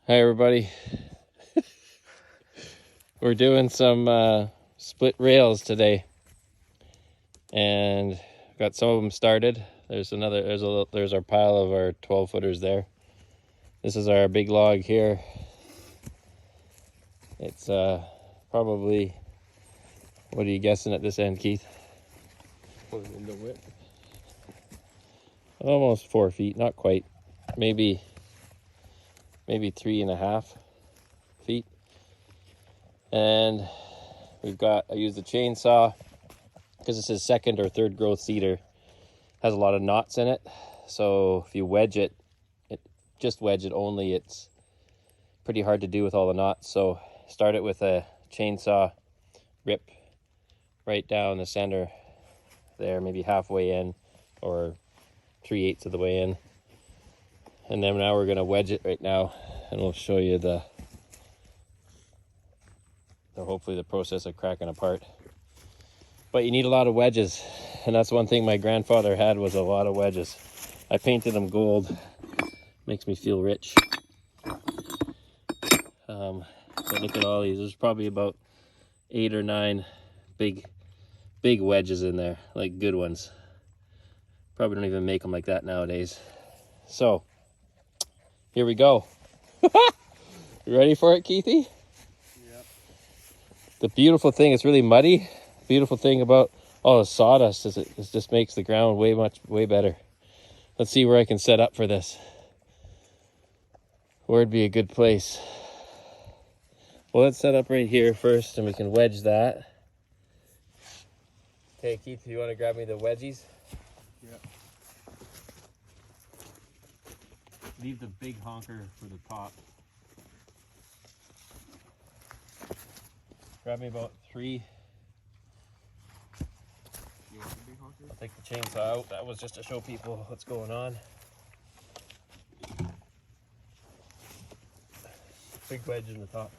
Hi everybody. We're doing some split rails today, and got some of them started. There's our pile of our 12 footers there. This is our big log here. It's probably, what are you guessing at this end, Keith? In the width. Almost 4 feet, not quite. Maybe 3.5 feet. And I used a chainsaw because this is second or third growth cedar. Has a lot of knots in it, so if you wedge it, just wedge it only, it's pretty hard to do with all the knots. So start it with a chainsaw, rip right down the center there, maybe halfway in or 3/8 of the way in, and then now we're going to wedge it right now, and we'll show you hopefully the process of cracking apart. But you need a lot of wedges, and that's one thing my grandfather had, was a lot of wedges. I painted them gold. Makes me feel rich. So look at all these. There's probably about 8 or 9 big wedges in there, like good ones. Probably don't even make them like that nowadays. So here we go. You ready for it, Keithy? Yep. The beautiful thing, it's really muddy. Beautiful thing about all the sawdust is it just makes the ground way better. Let's see where I can set up for this. Where'd be a good place? Well, let's set up right here first, and we can wedge that. Okay, Keith, you want to grab me the wedgies? Yep. Leave the big honker for the top. Grab me about 3. You want the big honker? I'll take the chainsaw out. That was just to show people what's going on. Big wedge in the top.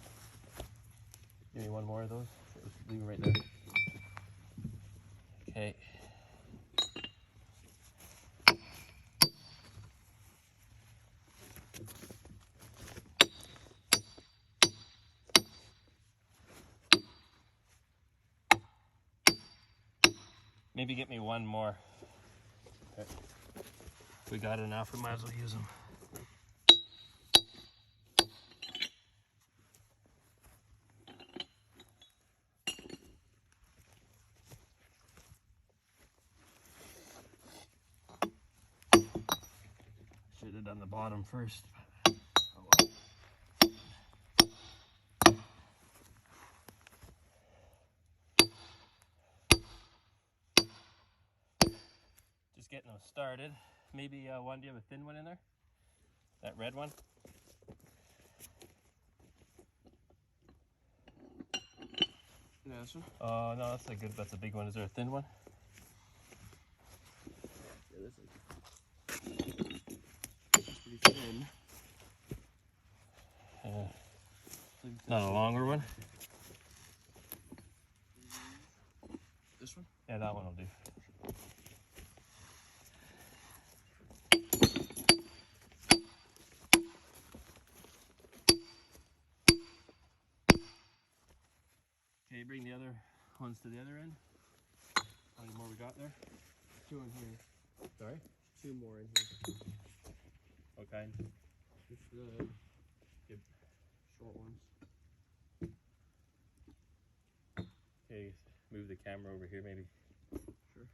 Give me one more of those. Leave them right there. Okay. Maybe get me one more. Okay. If we got enough, we might as well use them. Should have done the bottom first. Oh well. Just getting them started. Maybe one, do you have a thin one in there? That red one? Yeah, this one? Oh, no, that's a big one. Is there a thin one? Yeah, this is pretty thin. Not a longer one? This one? Yeah, that one will do. Okay, bring the other ones to the other end. How many more we got there? 2 in here. Sorry? 2 more in here. What kind? Just the short ones. Okay, move the camera over here maybe. Sure.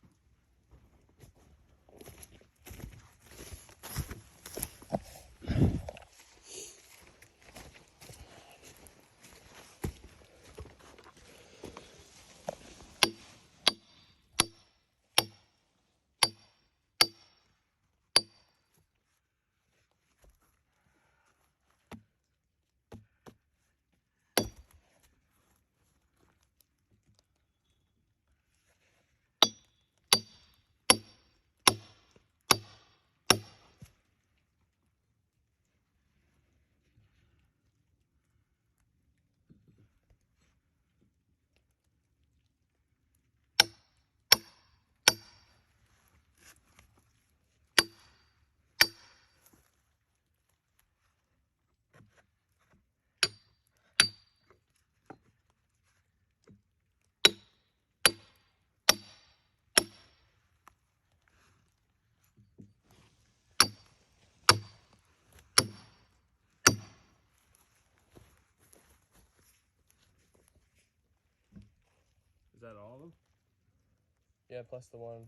Yeah, plus the one.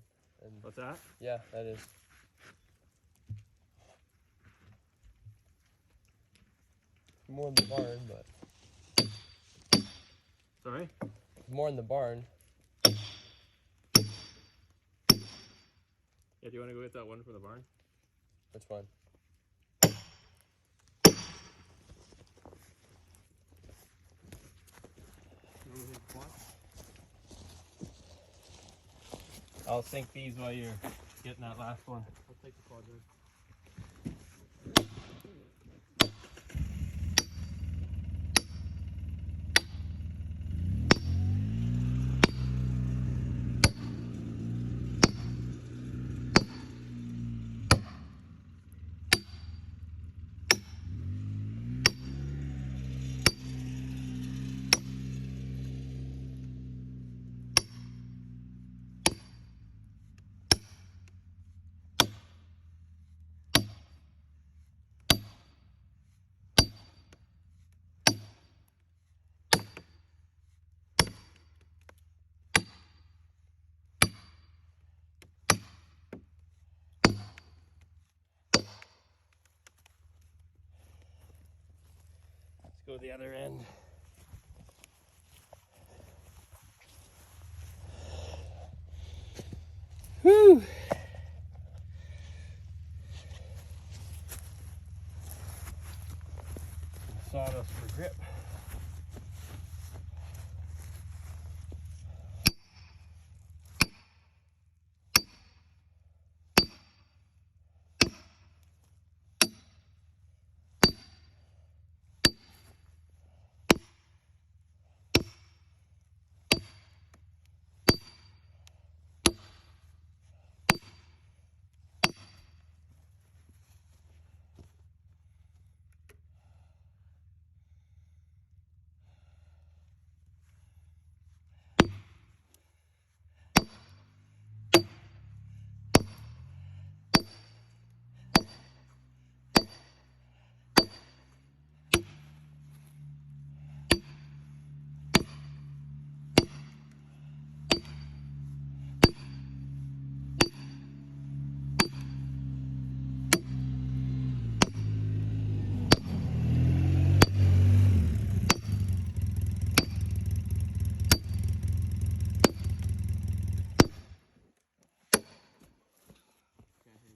And What's that? yeah, that is. More in the barn, but Sorry? more in the barn. Yeah, do you want to go get that one from the barn? Which one? You want to hit the quad? I'll sink these while you're getting that last one. I'll take the quad then. Let's go to the other end. Whew! Sawdust for grip.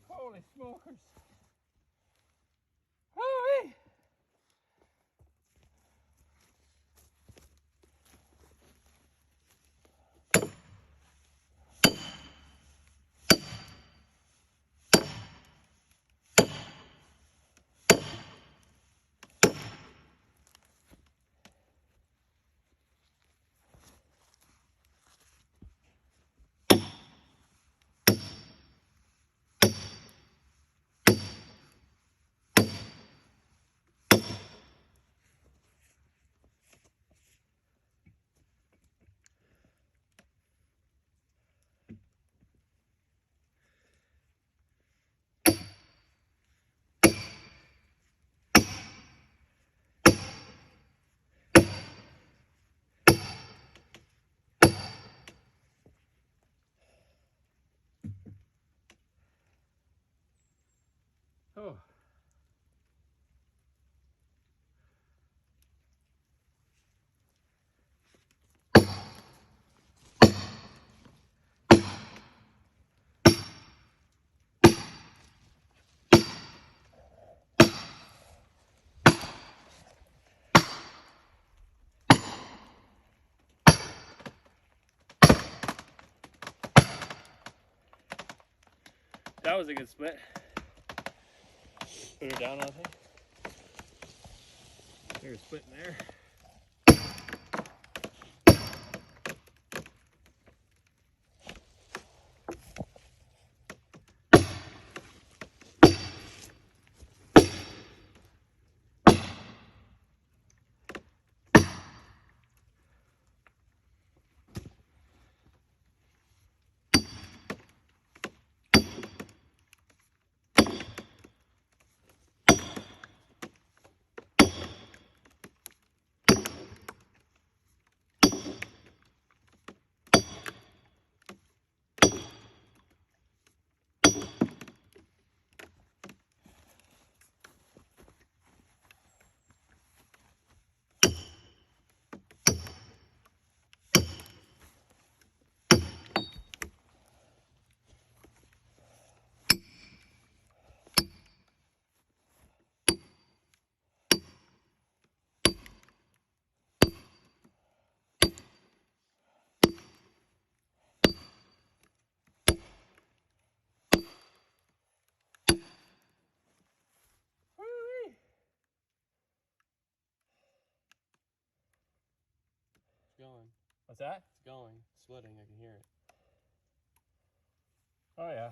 Holy smokers! Hooey! Oh. That was a good split. Put her down on thing. There's a split in there. What's that? It's going. Sweating. I can hear it. Oh yeah.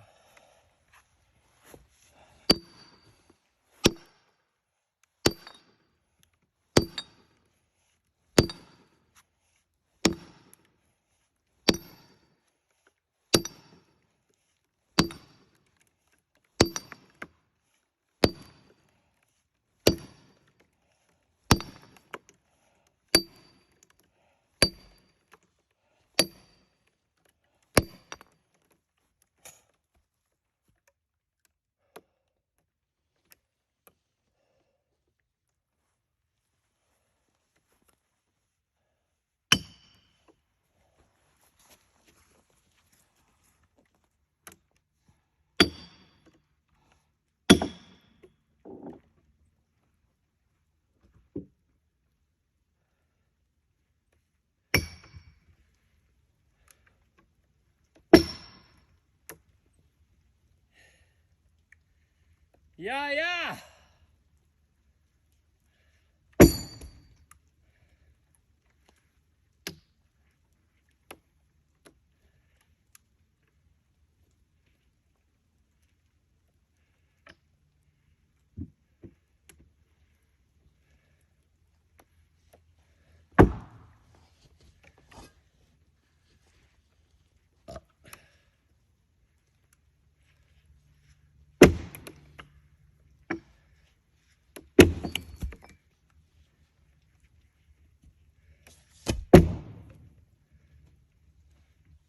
Yeah, yeah.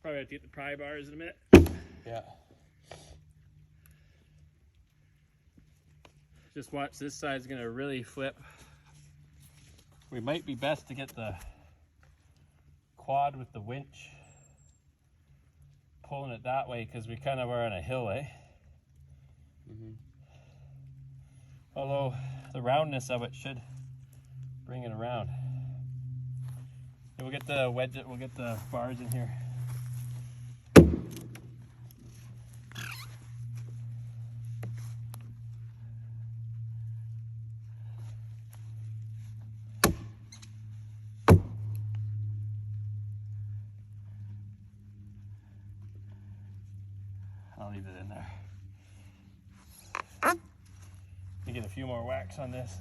Probably have to get the pry bars in a minute. Yeah. Just watch, this side's gonna really flip. We might be best to get the quad with the winch, pulling it that way because we kind of are on a hill, eh? Mm-hmm. Although the roundness of it should bring it around. And we'll get the wedge, we'll get the bars in here. I'll leave it in there. You get a few more whacks on this.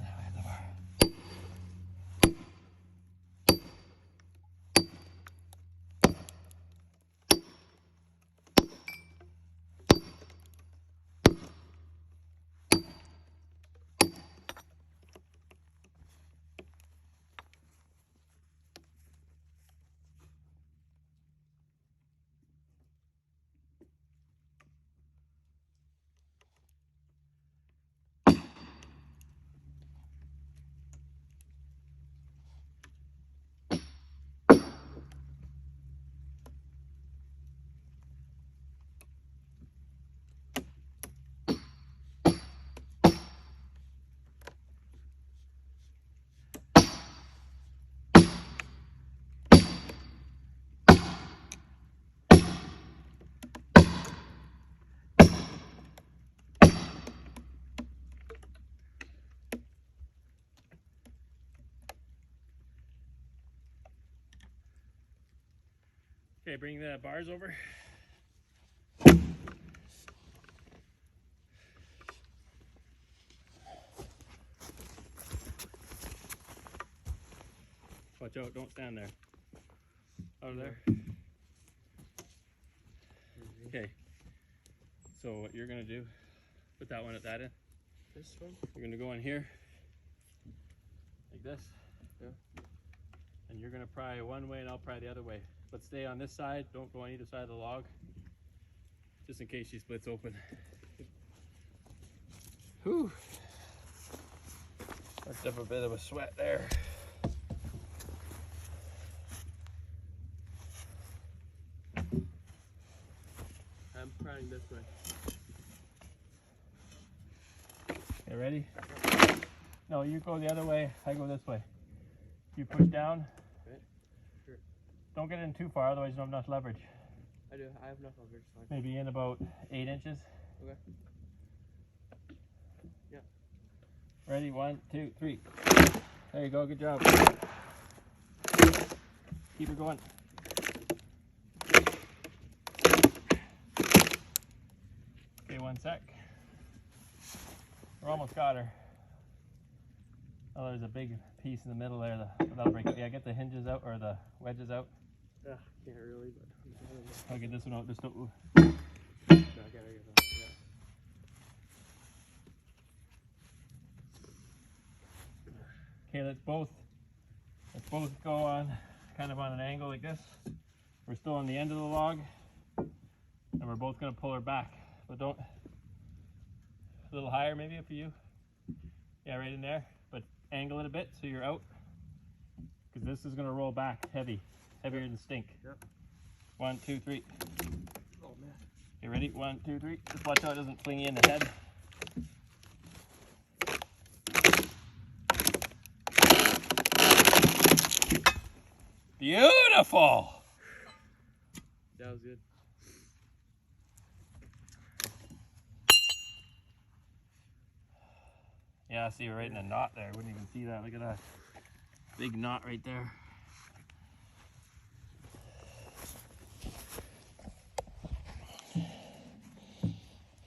Okay, bring the bars over. Watch out, don't stand there. Out of there. Okay, so what you're gonna do, put that one at that end. This one? You're gonna go in here, like this. Yeah. And you're gonna pry one way and I'll pry the other way. But stay on this side, don't go on either side of the log. Just in case she splits open. Whew. Worked up a bit of a sweat there. I'm prying this way. Okay, ready? No, you go the other way, I go this way. You push down. Okay. Sure. Don't get in too far, otherwise you don't have enough leverage. I do. I have enough leverage. Fine. Maybe in about 8 inches. Okay. Yeah. Ready? 1, 2, 3. There you go, good job. Keep her going. one sec. We're almost got her. Oh, there's a big piece in the middle there. That'll break it. Yeah, get the hinges out or the wedges out. Yeah, can't really, but I'll get this one out. Just don't move. I gotta get that. Okay, let's both go on kind of on an angle like this. We're still on the end of the log, and we're both gonna pull her back. But don't, a little higher maybe for you. Yeah, right in there. But angle it a bit so you're out, because this is gonna roll back heavy, heavier than stink. Yep. 1, 2, 3. Oh man. You ready? 1, 2, 3. Just watch out it doesn't fling you in the head. Beautiful! That was good. Yeah, I see, we're right in a knot there. Wouldn't even see that. Look at that big knot right there.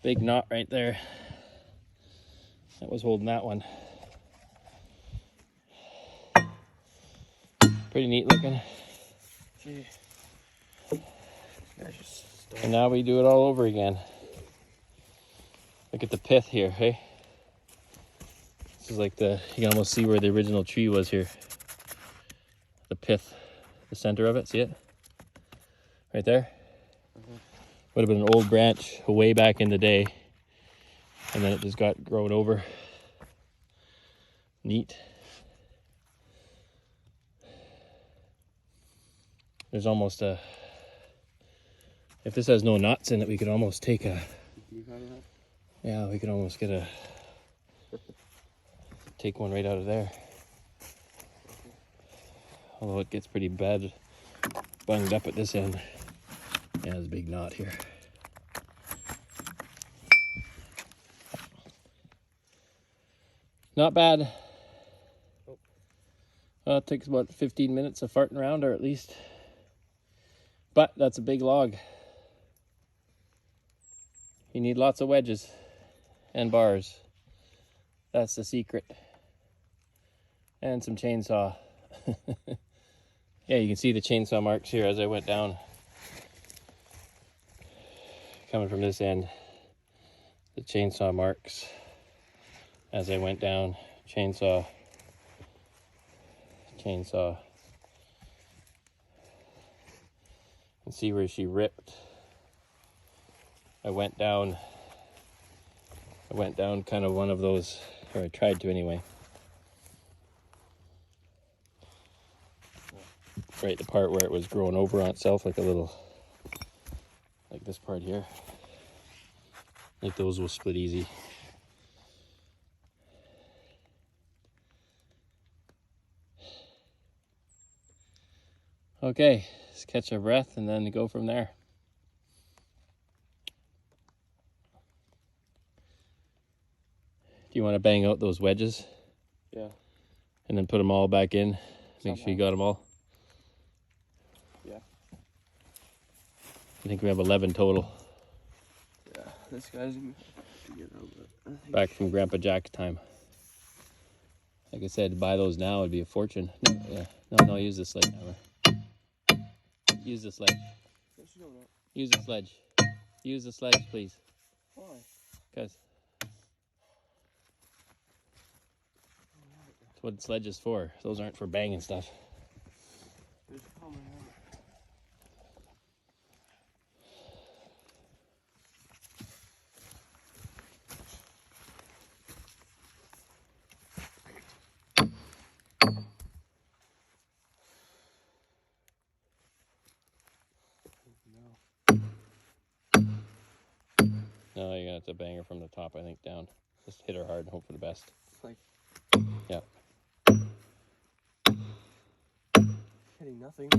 Big knot right there. That was holding that one. Pretty neat looking. Gee. And now we do it all over again. Look at the pith here, hey? This is like you can almost see where the original tree was here. The pith, the center of it, see it? Right there? Would have been an old branch way back in the day. And then it just got grown over. Neat. There's almost a, if this has no knots in it, we could almost take a, yeah, we could almost get take one right out of there. Although it gets pretty bad, bunged up at this end. Yeah, there's a big knot here. Not bad. It takes about 15 minutes of farting around, or at least. But that's a big log. You need lots of wedges and bars. That's the secret. And some chainsaw. Yeah, you can see the chainsaw marks here as I went down. Coming from this end, the chainsaw marks as I went down. Chainsaw. Chainsaw. And see where she ripped. I went down kind of one of those, or I tried to anyway. Right, the part where it was growing over on itself, like a little, like this part here. Like those will split easy. Okay, let's catch our breath and then go from there. Do you want to bang out those wedges? Yeah. And then put them all back in? Make sure you got them all? Yeah. I think we have 11 total. Yeah, this guy's gonna have to get out of it. Back from Grandpa Jack's time. Like I said, to buy those now would be a fortune. No, yeah. No, use the sledge hammer. Use the sledge. Use the sledge. Use the sledge, please. Why? Because that's what the sledge is for. Those aren't for banging stuff. No, you're gonna have to bang her from the top, I think, down. Just hit her hard and hope for the best. Like, yeah. Hitting nothing.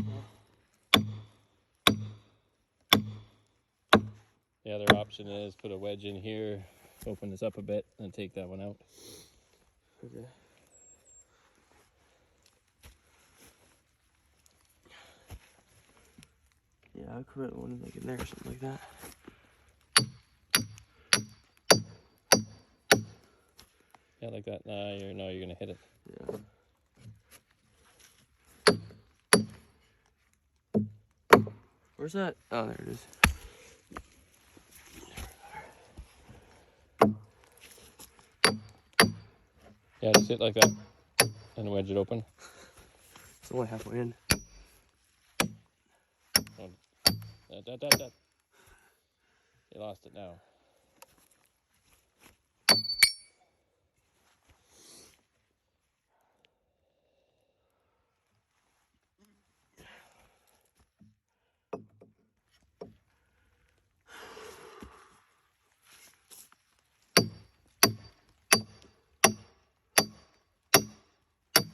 The other option is put a wedge in here, open this up a bit, and take that one out. Okay. Yeah, I'll put one like in there or something like that. like that. No, you're gonna hit it. Yeah. Where's that? Oh, there it is. Yeah, just hit like that and wedge it open. It's only halfway in. That. You lost it now.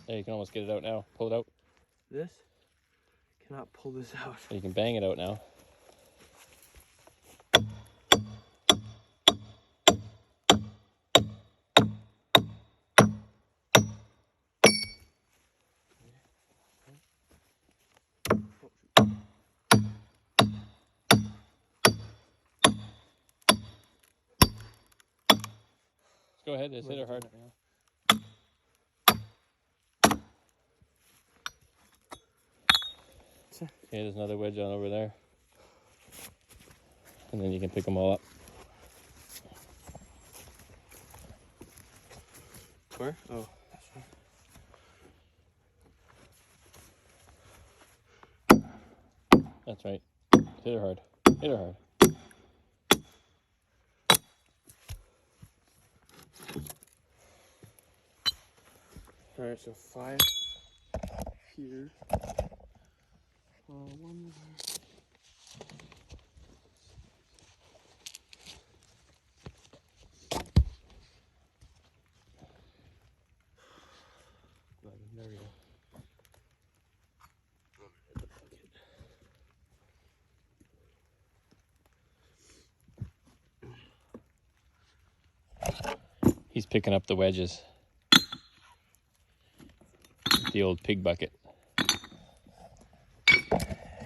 There, you can almost get it out now. Pull it out. This? Cannot pull this out. You can bang it out now. Go ahead, just hit her hard. Okay, there's another wedge on over there. And then you can pick them all up. Where? Oh. That's right. Hit her hard. Hit her hard. Alright, so 5 here. One there. There we go. He's picking up the wedges. The old pig bucket.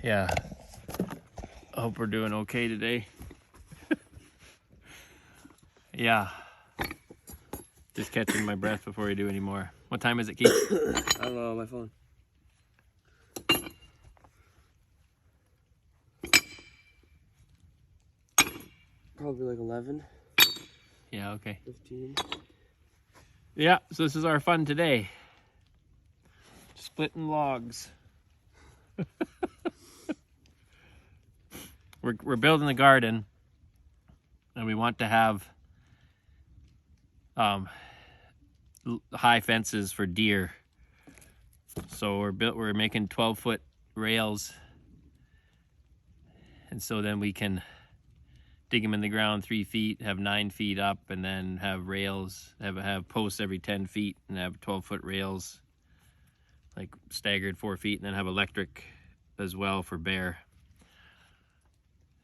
Yeah. I hope we're doing okay today. Yeah. Just catching my breath before we do any more. What time is it, Keith? I don't know on my phone. Probably like 11. Yeah, okay. 15. Yeah, so this is our fun today. Splitting logs. We're building the garden, and we want to have high fences for deer. So we're making 12-foot rails, and so then we can dig them in the ground 3 feet, have 9 feet up, and then have rails, have posts every 10 feet, and have 12-foot rails, like staggered 4 feet, and then have electric as well for bear.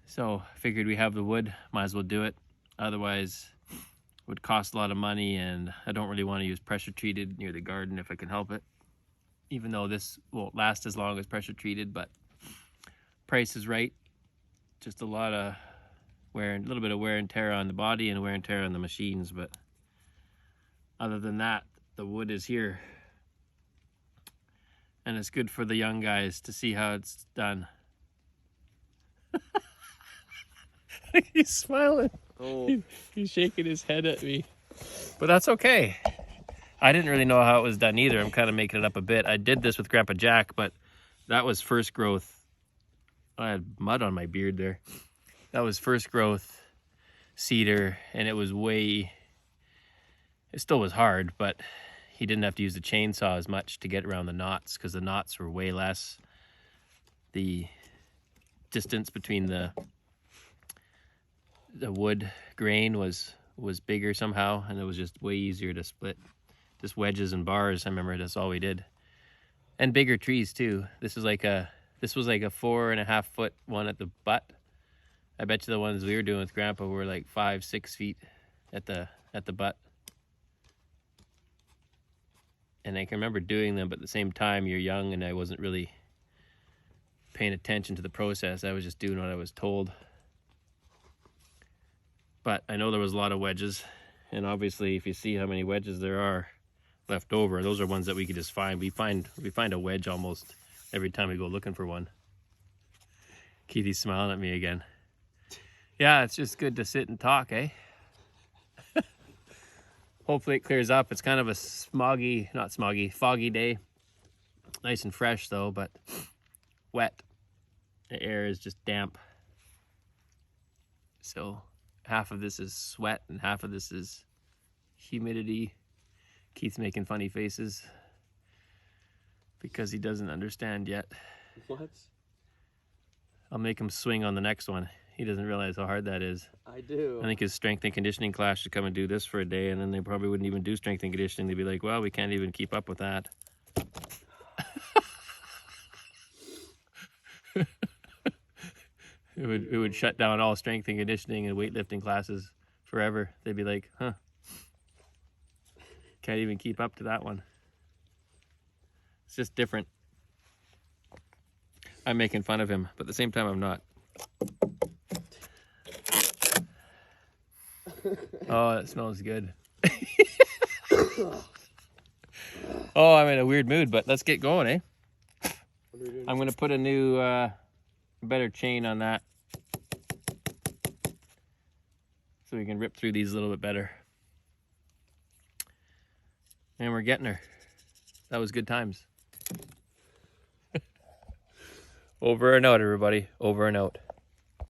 So figured we have the wood, might as well do it. Otherwise, it would cost a lot of money, and I don't really want to use pressure treated near the garden if I can help it. Even though this won't last as long as pressure treated, but price is right. Just a lot of a little bit of wear and tear on the body and wear and tear on the machines, but other than that, the wood is here. And it's good for the young guys to see how it's done. He's smiling. Oh. He's shaking his head at me. But that's okay. I didn't really know how it was done either. I'm kind of making it up a bit. I did this with Grandpa Jack, but that was first growth. I had mud on my beard there. That was first growth cedar, and it still was hard, but he didn't have to use the chainsaw as much to get around the knots because the knots were way less. The distance between the wood grain was bigger somehow, and it was just way easier to split. Just wedges and bars, I remember that's all we did. And bigger trees too. This was like a 4.5 foot one at the butt. I bet you the ones we were doing with Grandpa were like 5-6 feet at the butt. And I can remember doing them, but at the same time, you're young, and I wasn't really paying attention to the process. I was just doing what I was told. But I know there was a lot of wedges, And obviously, if you see how many wedges there are left over, those are ones that we could just find. We find a wedge almost every time we go looking for one. Keithy's smiling at me again. Yeah, it's just good to sit and talk, eh? Hopefully it clears up. It's kind of a foggy day. Nice and fresh though, but wet. The air is just damp. So half of this is sweat and half of this is humidity. Keith's making funny faces because he doesn't understand yet. What? I'll make him swing on the next one. He doesn't realize how hard that is. I do. I think his strength and conditioning class should come and do this for a day, and then they probably wouldn't even do strength and conditioning. They'd be like, well, we can't even keep up with that. It would shut down all strength and conditioning and weightlifting classes forever. They'd be like, huh, can't even keep up to that one. It's just different. I'm making fun of him, but at the same time, I'm not. Oh, it smells good. Oh, I'm in a weird mood, but let's get going, eh? What are we doing? I'm going to put a new, better chain on that so we can rip through these a little bit better. And we're getting her. That was good times. Over and out, everybody. Over and out.